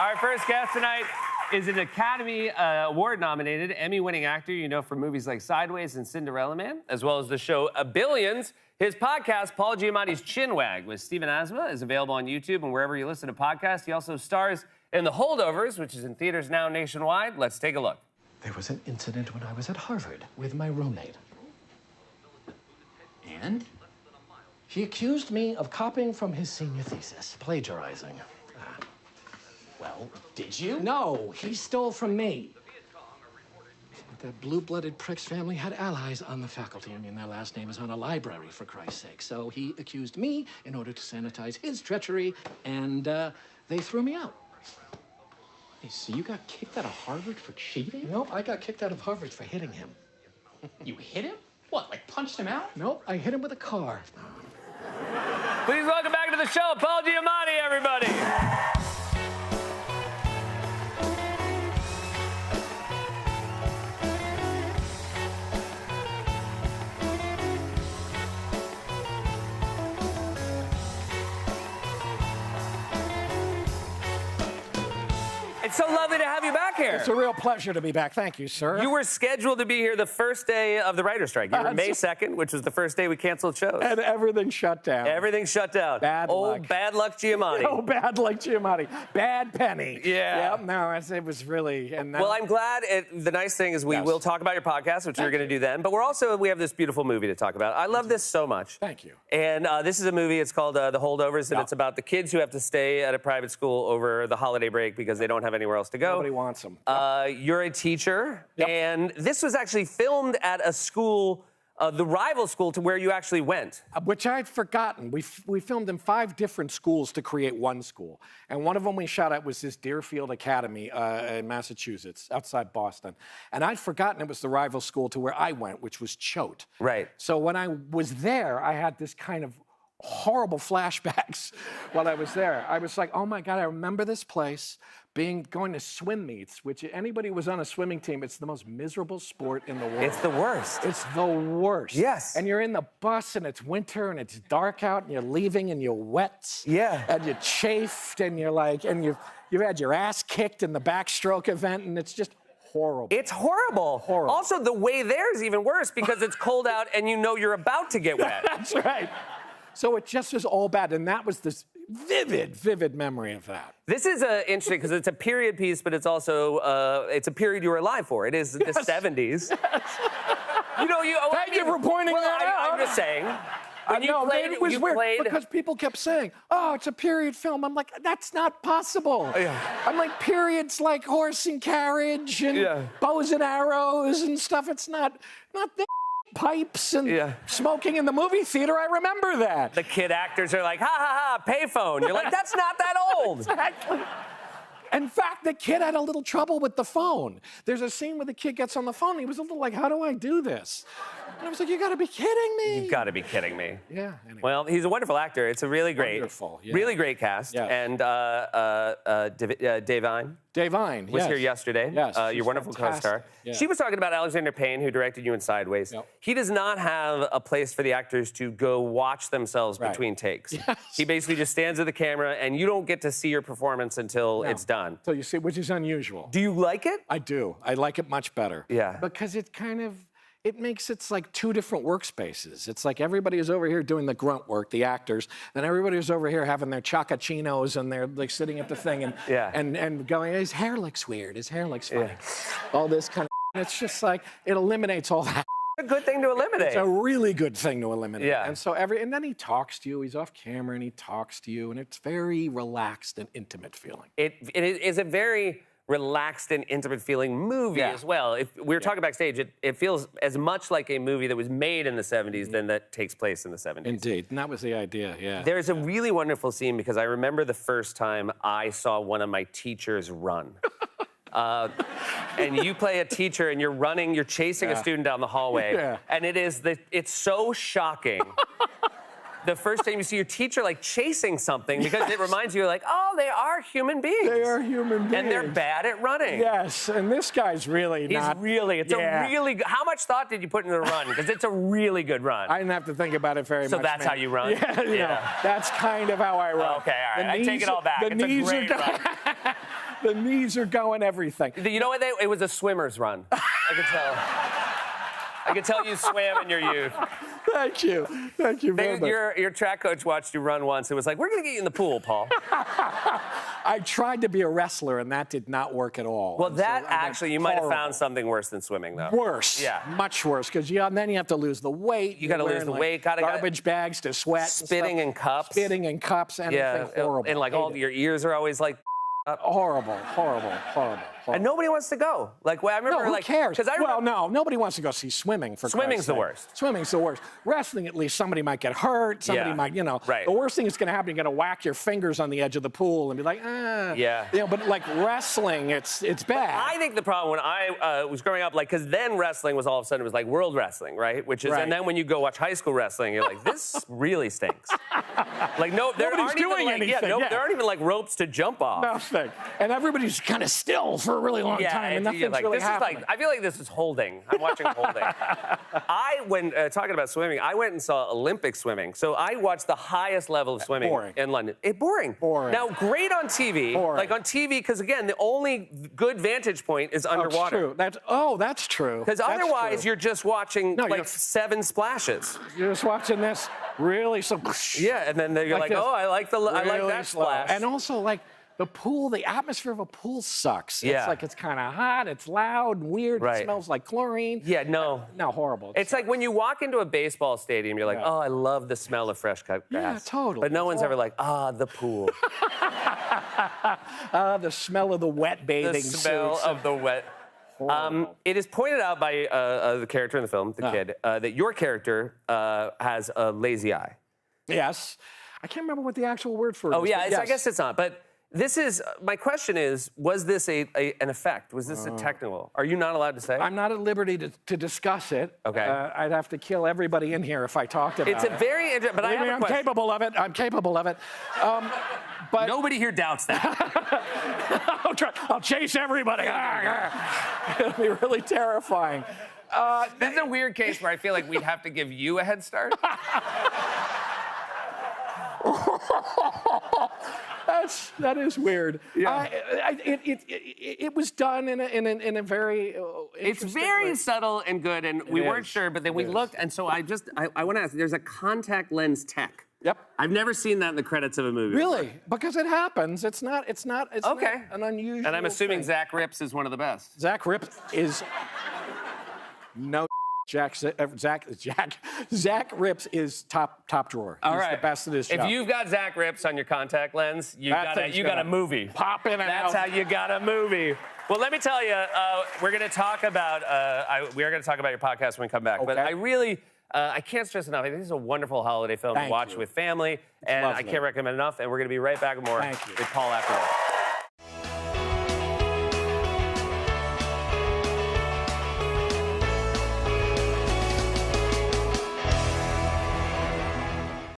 Our first guest tonight is an Academy Award-nominated, Emmy-winning actor you know from movies like Sideways and Cinderella Man, as well as the show Billions. His podcast, Paul Giamatti's Chinwag, with Stephen Asma, is available on YouTube and wherever you listen to podcasts. He also stars in The Holdovers, which is in theaters now nationwide. Let's take a look. There was an incident when I was at Harvard with my roommate. And? He accused me of copying from his senior thesis, plagiarizing. Well, did you? No, he stole from me. The blue-blooded prick's family had allies on the faculty. I mean, their last name is on a library, for Christ's sake. So he accused me in order to sanitize his treachery, and they threw me out. Hey, so you got kicked out of Harvard for cheating? No, I got kicked out of Harvard for hitting him. You hit him? What, like punched him out? No, I hit him with a car. Please welcome back to the show, Paul Giamatti, everybody. It's so lovely to have you back here. It's a real pleasure to be back. Thank you, sir. You were scheduled to be here the first day of the writer's strike. You were May 2nd, which was the first day we canceled shows. And everything shut down. Everything shut down. Bad luck. Bad luck Giamatti. Oh, bad luck Giamatti. Bad penny. Yeah. Yep, no, it was really... And well, I'm glad. The nice thing is we will talk about your podcast, which we're going to do then. But we have this beautiful movie to talk about. I love this so much. Thank you. And this is a movie. It's called The Holdovers, and it's about the kids who have to stay at a private school over the holiday break because they don't have anywhere else to go. Nobody wants them. You're a teacher, and this was actually filmed at a school, the rival school to where you actually went. Which I'd forgotten. We filmed in 5 different schools to create one school. And one of them we shot at was this Deerfield Academy in Massachusetts, outside Boston. And I'd forgotten it was the rival school to where I went, which was Choate. Right. So when I was there, I had this kind of horrible flashbacks while I was there. I was like, oh my God, I remember this place going to swim meets, which anybody who was on a swimming team, it's the most miserable sport in the world. It's the worst. It's the worst. Yes. And you're in the bus and it's winter and it's dark out and you're leaving and you're wet. Yeah. And you're chafed and you're like, and you've had your ass kicked in the backstroke event and it's just horrible. It's horrible. Horrible. Also, the way there is even worse because it's cold out and you know you're about to get wet. That's right. So it just was all bad. And that was this vivid memory of that. This is interesting because it's a period piece, but it's also it's a period you were alive for. It is the 70s. Yes. Thank you for pointing that out. I'm just saying. It was weird because people kept saying, oh, it's a period film. I'm like, that's not possible. Yeah. I'm like, periods like horse and carriage and bows and arrows and stuff. It's not the pipes and smoking in the movie theater. I remember that. The kid actors are like, ha, ha, ha, payphone. You're like, that's not that old. Exactly. In fact, the kid had a little trouble with the phone. There's a scene where the kid gets on the phone. And he was a little like, how do I do this? And I was like, you gotta be kidding me. You've got to be kidding me. Yeah. Anyway. Well, he's a wonderful actor. It's a really great, really great cast. Yeah. And Davine. Davine was here yesterday. Yes, your wonderful co-star. Yeah. She was talking about Alexander Payne, who directed you in Sideways. Yep. He does not have a place for the actors to go watch themselves between takes. Yes. He basically just stands at the camera, and you don't get to see your performance until it's done. So you see, which is unusual. Do you like it? I do. I like it much better. Yeah. Because it makes it like 2 different workspaces. It's like everybody is over here doing the grunt work, the actors, then everybody is over here having their chocachinos and they're like sitting at the thing and going, his hair looks weird, his hair looks funny. All this kind of, it's just like, it eliminates all that. A good thing to eliminate. It's a really good thing to eliminate. Yeah. And so and then he talks to you, he's off camera and he talks to you and it's very relaxed and intimate feeling. It is a very relaxed and intimate feeling movie as well. If we were talking backstage, it feels as much like a movie that was made in the 70s than that takes place in the 70s. Indeed, and that was the idea, yeah. There's a really wonderful scene because I remember the first time I saw one of my teachers run. And you play a teacher and you're chasing a student down the hallway. And it's so shocking. The first time you see your teacher like chasing something because it reminds you like, oh, they are human beings. They are human beings. And they're bad at running. Yes, and this guy's really not. It's a really good, how much thought did you put into the run? Because it's a really good run. I didn't have to think about it very much. So that's how you run? Yeah, that's kind of how I run. Okay, all right. I take it all back. It's a great run. The knees are going, everything. You know what? It was a swimmer's run. I could tell. I could tell you swam in your youth. Thank you. Thank you very much. Your track coach watched you run once. It was like, we're going to get you in the pool, Paul. I tried to be a wrestler, and that did not work at all. Well, that actually, you might have found something worse than swimming, though. Worse. Yeah. Much worse, because then you have to lose the weight. You got to lose the weight. Garbage bags to sweat. Spitting in cups. Spitting in cups. Anything horrible. And like all your ears are always like. Horrible. And nobody wants to go. Like, well, I remember, who cares? Well, no, nobody wants to go see swimming. For swimming's the worst. Swimming's the worst. Wrestling, at least somebody might get hurt. Somebody might, Right. The worst thing that's going to happen, you're going to whack your fingers on the edge of the pool and be like, Yeah. But like wrestling, it's bad. But I think the problem when I was growing up, like, because then wrestling was all of a sudden it was like world wrestling, right? Which is, and then when you go watch high school wrestling, you're like, this really stinks. Like, no, there Nobody's aren't doing even anything. There aren't even like ropes to jump off. Nothing. And everybody's kind of still for a really long time, and nothing's really happening. I feel like this is Holding. I'm watching Holding. When talking about swimming, I went and saw Olympic swimming. So I watched the highest level of swimming in London. Boring. Now, great on TV. Like on TV, because again, the only good vantage point is underwater. That's true. Because otherwise, you're just watching 7 splashes. You're just watching this really Yeah, and then you're like, oh, I like that splash. And also, like, the pool, the atmosphere of a pool sucks. Yeah. It's like it's kind of hot, it's loud and weird, it smells like chlorine. Yeah, no. No, horrible. It's like when you walk into a baseball stadium, you're like, oh, I love the smell of fresh cut grass. Yeah, totally. But no one's ever like, the pool. The smell of the wet bathing suits. The smell of the wet. It is pointed out by the character in the film, the kid, that your character has a lazy eye. Yes. I can't remember what the actual word for it is. Oh, yeah, I guess it's not. But this is, my question is, was this an effect? Was this a technical? Are you not allowed to say? I'm not at liberty to discuss it. Okay. I'd have to kill everybody in here if I talked about it. It's a very interesting, but I have a question. I'm capable of it. But nobody here doubts that. I'll chase everybody. It'll be really terrifying. This is a weird case where I feel like we'd have to give you a head start. That is weird. Yeah. It was done in a very it's very way. Subtle and good, and we weren't sure, but then we looked, and so I want to ask, there's a contact lens tech. Yep. I've never seen that in the credits of a movie. Really? Because it happens. It's not okay. Not an unusual And I'm assuming thing. Zach Rips is one of the best. Zach Rips is no Zach Rips is top drawer. All He's right. the best at his job. If you've got Zach Rips on your contact lens, you got a movie. Pop in and That's out. how you got a movie. Well, let me tell you, we're going to talk about your podcast when we come back. Okay. But I really, I can't stress enough. I think this is a wonderful holiday film to watch with family, and I can't recommend enough. And we're going to be right back with more with Paul after that.